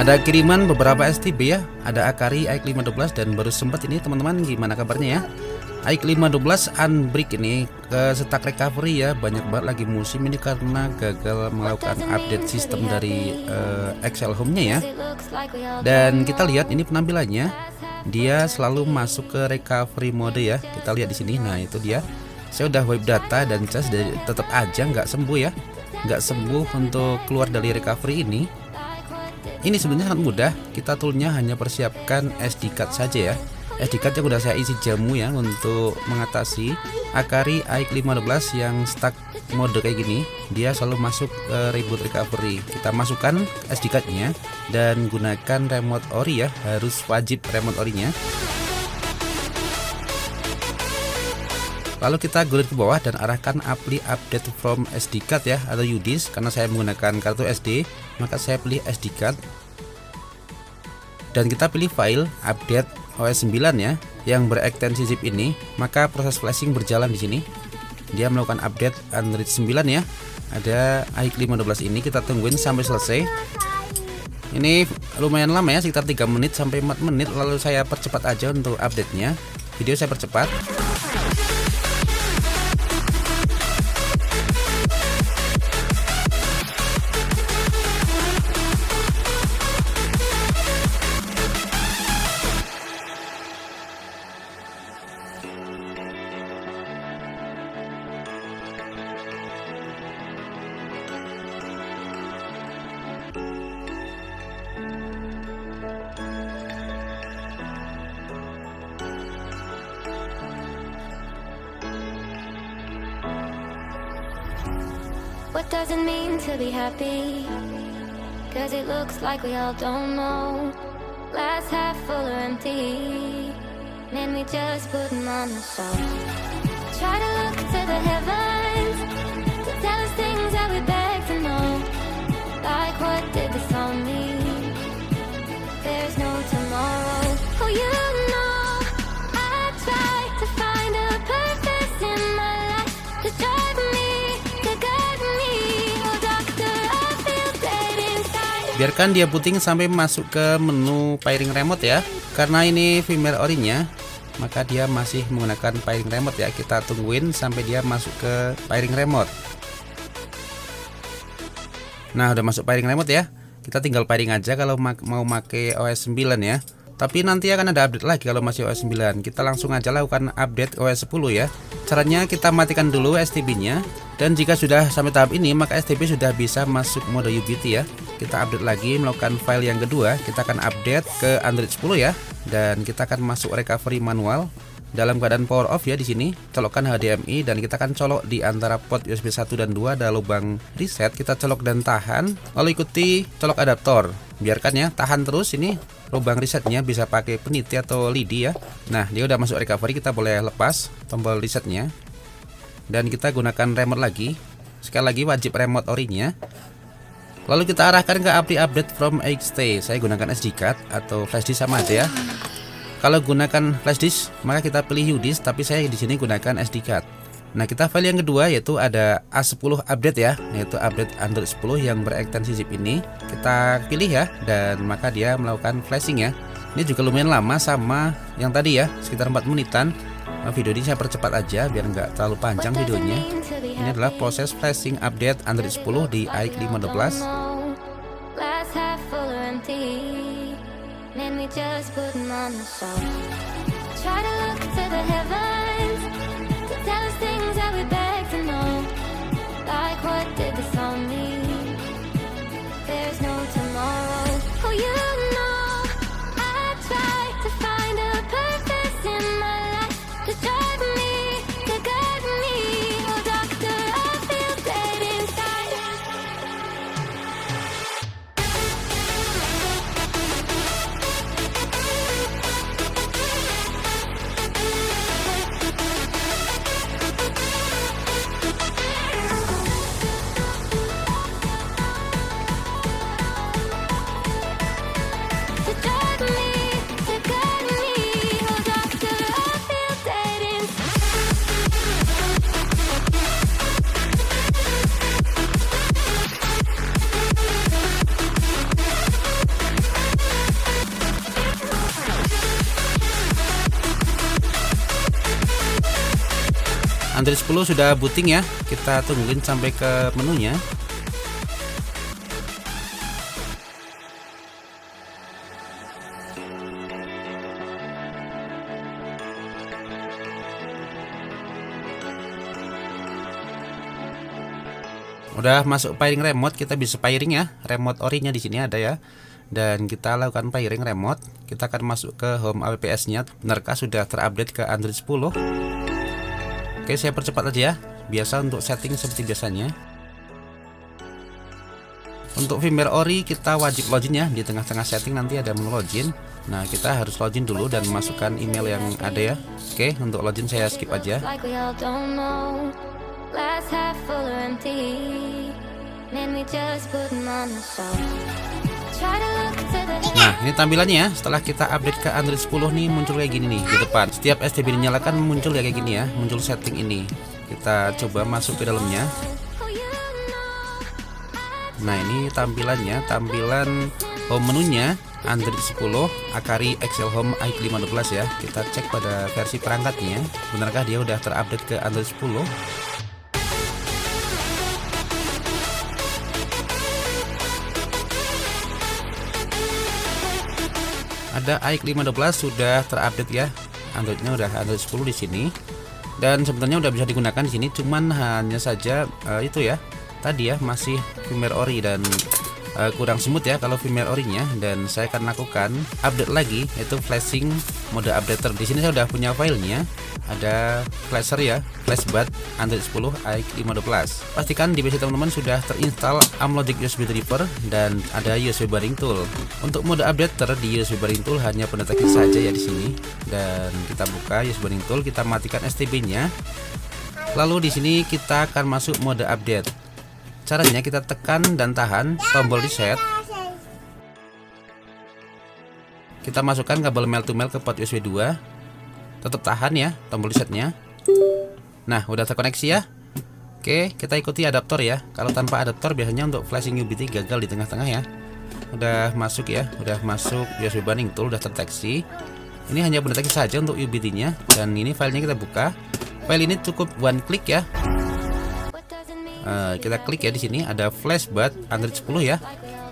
Ada kiriman beberapa STB ya. Ada Akari AX512 dan baru sempat ini teman-teman, gimana kabarnya ya? AX512 Unbreak ini ke stuck recovery ya. Banyak banget lagi musim ini karena gagal melakukan update sistem dari Excel Home-nya ya. Dan kita lihat ini penampilannya, dia selalu masuk ke recovery mode ya. Kita lihat di sini. Nah, itu dia. Saya udah wipe data dan cas tetap aja nggak sembuh ya. Nggak sembuh untuk keluar dari recovery ini. Ini sebenarnya sangat mudah. Kita toolnya hanya persiapkan SD card saja ya. SD card yang udah saya isi jamu ya untuk mengatasi Akari AX512 yang stuck mode kayak gini. Dia selalu masuk ke reboot recovery. Kita masukkan SD cardnya dan gunakan remote ori ya. Harus wajib remote orinya. Lalu kita gulir ke bawah dan arahkan apply update from SD card ya, atau UDIS. Karena saya menggunakan kartu SD, maka saya pilih SD card. Dan kita pilih file update OS 9 ya, yang berekstensi zip ini. Maka proses flashing berjalan di sini. Dia melakukan update Android 9 ya. Ada AX512 ini, kita tungguin sampai selesai. Ini lumayan lama ya, sekitar 3 menit sampai 4 menit. Lalu saya percepat aja untuk update-nya. Video saya percepat. What does it mean to be happy? Cause it looks like we all don't know. Glass half full or empty, then we just put them on the shelf. Try to look to the heavens to tell us things that we beg to know. Like what did this all mean? There's no tomorrow. Oh, you know I try to find a purpose in my life to drive me. Biarkan dia booting sampai masuk ke menu pairing remote ya. Karena ini firmware orinya, maka dia masih menggunakan pairing remote ya. Kita tungguin sampai dia masuk ke pairing remote. Nah, udah masuk pairing remote ya. Kita tinggal pairing aja kalau mau pakai OS 9 ya. Tapi nanti akan ada update lagi kalau masih OS 9. Kita langsung aja lakukan update OS 10 ya. Caranya kita matikan dulu STB-nya. Dan jika sudah sampai tahap ini, maka STB sudah bisa masuk mode UBT ya. Kita update lagi, melakukan file yang kedua. Kita akan update ke Android 10 ya. Dan kita akan masuk recovery manual dalam keadaan power off ya di sini. Colokkan HDMI dan kita akan colok di antara port USB 1 dan 2 ada lubang reset. Kita colok dan tahan. Lalu ikuti colok adaptor. Biarkan ya, tahan terus ini. Lubang resetnya bisa pakai peniti atau lidi ya. Nah, dia udah masuk recovery, kita boleh lepas tombol resetnya. Dan kita gunakan remote lagi. Sekali lagi wajib remote orinya. Lalu kita arahkan ke apply update from XT. Saya gunakan SD card atau flash disk sama aja ya. Kalau gunakan flash disk, maka kita pilih UDIS, tapi saya di sini gunakan SD card. Nah, kita file yang kedua yaitu ada A10 update ya, yaitu update Android 10 yang berekstensi zip ini. Kita pilih ya, dan maka dia melakukan flashing ya. Ini juga lumayan lama sama yang tadi ya, sekitar 4 menitan. Nah, video ini saya percepat aja biar nggak terlalu panjang videonya. Ini adalah proses flashing update Android 10 di AX512. Tell us things that we beg to know. Like what did this all mean? There's no tomorrow. Oh, you know I try to find a purpose in my life to drive me, to guide me. Oh, doctor, I feel dead inside. Android 10 sudah booting ya. Kita tungguin sampai ke menunya. Udah masuk pairing remote, kita bisa pairing ya. Remote orinya di sini ada ya. Dan kita lakukan pairing remote. Kita akan masuk ke home apps-nya. Benarkah sudah terupdate ke Android 10? Oke, saya percepat aja ya. Biasa untuk setting seperti biasanya. Untuk firmware ori kita wajib login ya. Di tengah-tengah setting nanti ada menu login. Nah, kita harus login dulu dan masukkan email yang ada ya. Oke, untuk login saya skip aja. Glass half full or empty. Man, we just putting on the show. Try to look to the... Nah, ini tampilannya ya. Setelah kita update ke Android 10 nih, muncul kayak gini nih di depan. Setiap STB dinyalakan muncul ya kayak gini ya, muncul setting ini. Kita coba masuk ke dalamnya. Nah, ini tampilannya, tampilan home menunya Android 10 Akari Excel Home i512 ya. Kita cek pada versi perangkatnya, benarkah dia udah terupdate ke Android 10. Ada i512 sudah terupdate ya. Androidnya udah Android 10 di sini. Dan sebenarnya udah bisa digunakan di sini, cuman hanya saja itu ya. Tadi ya masih firmware ori dan kurang smooth ya kalau firmware orinya, dan saya akan lakukan update lagi yaitu flashing mode updater. Di sini saya udah punya filenya. Ada flasher ya, flashbud Android 10 i512. Pastikan di PC teman-teman sudah terinstall Amlogic USB driver dan ada USB budding tool. Untuk mode updater di USB budding tool hanya pendeteksi saja ya di sini. Dan kita buka USB budding tool, kita matikan STB-nya. Lalu di sini kita akan masuk mode update. Caranya kita tekan dan tahan tombol reset. Kita masukkan kabel male to male ke port USB 2. Tetap tahan ya tombol resetnya. Nah, udah terkoneksi ya. Oke, kita ikuti adaptor ya. Kalau tanpa adaptor biasanya untuk flashing UBT gagal di tengah-tengah ya. Udah masuk ya, udah masuk USB budding tool, udah terdeteksi. Ini hanya pendeteksi saja untuk UBT-nya. Dan ini filenya kita buka. File ini cukup one click ya. Kita klik ya, di sini ada flashbud Android 10 ya.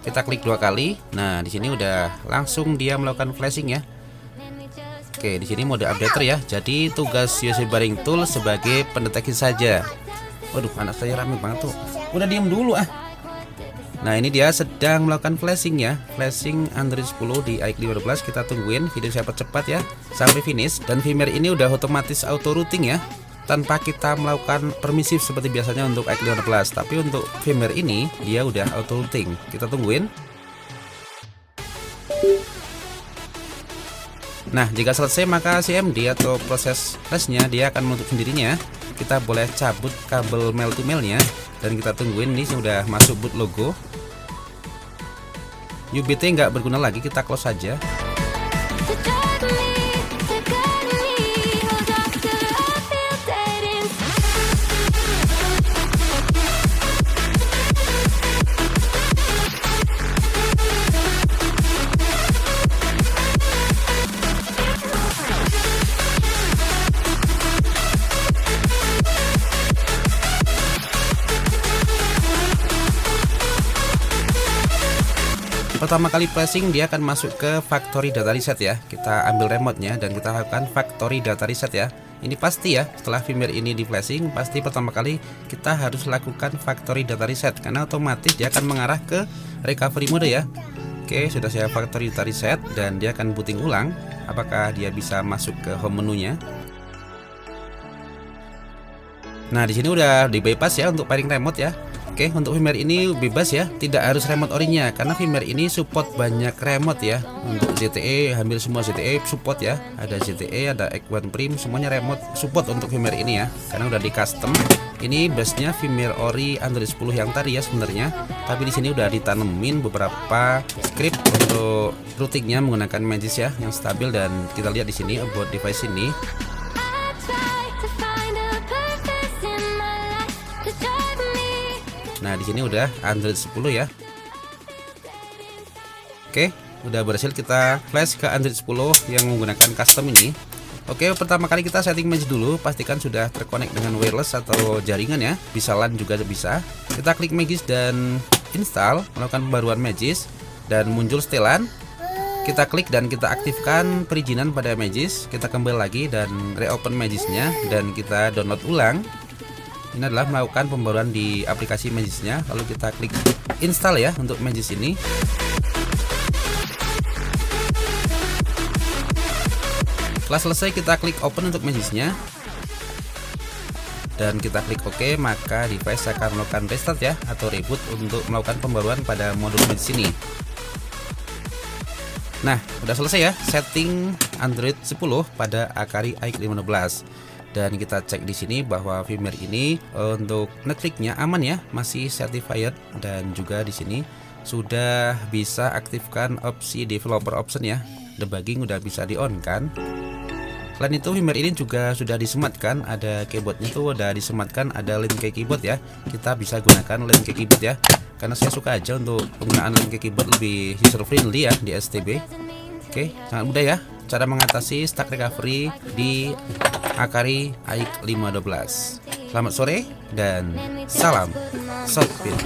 Kita klik 2 kali. Nah, di sini udah langsung dia melakukan flashing ya. Oke, di sini mode updater ya. Jadi tugas USB budding tool sebagai pendeteksi saja. Waduh, anak saya rame banget tuh. Udah diem dulu ah. Nah, ini dia sedang melakukan flashing ya. Flashing Android 10 di i512. Kita tungguin, video saya percepat ya sampai finish. Dan firmware ini udah otomatis auto routing ya, tanpa kita melakukan permisif seperti biasanya untuk i512. Tapi untuk firmware ini dia udah auto routing. Kita tungguin. Nah, jika selesai maka CMD atau proses flashnya dia akan menutup sendirinya. Kita boleh cabut kabel male to male nya dan kita tungguin. Ini sudah masuk boot logo. UBT nggak berguna lagi, kita close saja. Pertama kali flashing dia akan masuk ke factory data reset ya. Kita ambil remote-nya dan kita lakukan factory data reset ya. Ini pasti ya, setelah firmware ini di flashing pasti pertama kali kita harus lakukan factory data reset, karena otomatis dia akan mengarah ke recovery mode ya. Oke, sudah saya factory data reset dan dia akan booting ulang. Apakah dia bisa masuk ke home menunya? Nah, di sini udah di bypass ya untuk pairing remote ya. Oke, untuk firmware ini bebas ya, tidak harus remote orinya, karena firmware ini support banyak remote ya. Untuk ZTE, hampir semua ZTE support ya. Ada ZTE, ada X1 Prime, semuanya remote support untuk firmware ini ya, karena udah di custom. Ini busnya firmware ori Android 10 yang tadi ya sebenarnya, tapi di sini udah ditanemin beberapa script untuk routingnya menggunakan Magis ya, yang stabil. Dan kita lihat di sini about device ini. Nah, di sini udah Android 10 ya. Oke, udah berhasil kita flash ke Android 10 yang menggunakan custom ini. Oke, pertama kali kita setting Magis dulu, pastikan sudah terkonek dengan wireless atau jaringan ya, bisa LAN juga bisa. Kita klik Magis dan install, melakukan pembaruan Magis dan muncul setelan. Kita klik dan kita aktifkan perizinan pada Magis. Kita kembali lagi dan reopen Magisnya dan kita download ulang. Ini adalah melakukan pembaruan di aplikasi Magisnya. Lalu kita klik install ya untuk Magis ini. Setelah selesai kita klik open untuk Magisnya dan kita klik OK, maka device akan melakukan restart ya atau reboot untuk melakukan pembaruan pada modul Magis ini. Nah, udah selesai ya setting Android 10 pada Akari AX512. Dan kita cek di sini bahwa firmware ini untuk Netflix-nya aman ya, masih certified dan juga di sini sudah bisa aktifkan opsi developer option ya. Debugging udah bisa di-on kan. Selain itu firmware ini juga sudah disematkan, ada keyboardnya tuh udah disematkan, ada link ke keyboard ya. Kita bisa gunakan link ke keyboard ya, karena saya suka aja untuk penggunaan link ke keyboard lebih user friendly ya di STB. Oke, sangat mudah ya cara mengatasi stuck recovery di Akari AX512. Selamat sore dan salam Southfield.